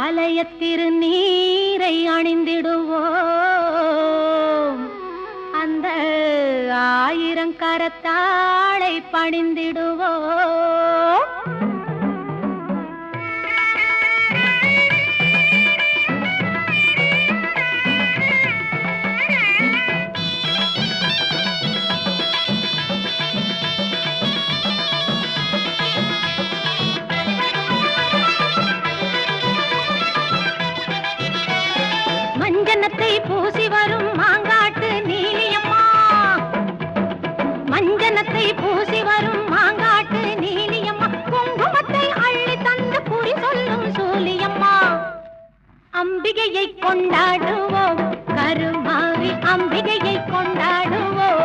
ஆலயத்திரு நீரை அணிந்திடுவோம் அந்த 1000 கரத்தாளை பணிந்திடுவோம் மஞ்சனத்தை பூசி வரும் மாங்காட்டு நீலியம்மா மஞ்சனத்தை பூசி வரும் மாங்காட்டு நீலியம்மா குங்குமத்தை அள்ளி தந்து குறி சொல்லும் சூலியம்மா அம்பிகையை கொண்டாடுவோம் கருமாரி அம்பிகையை கொண்டாடுவோம்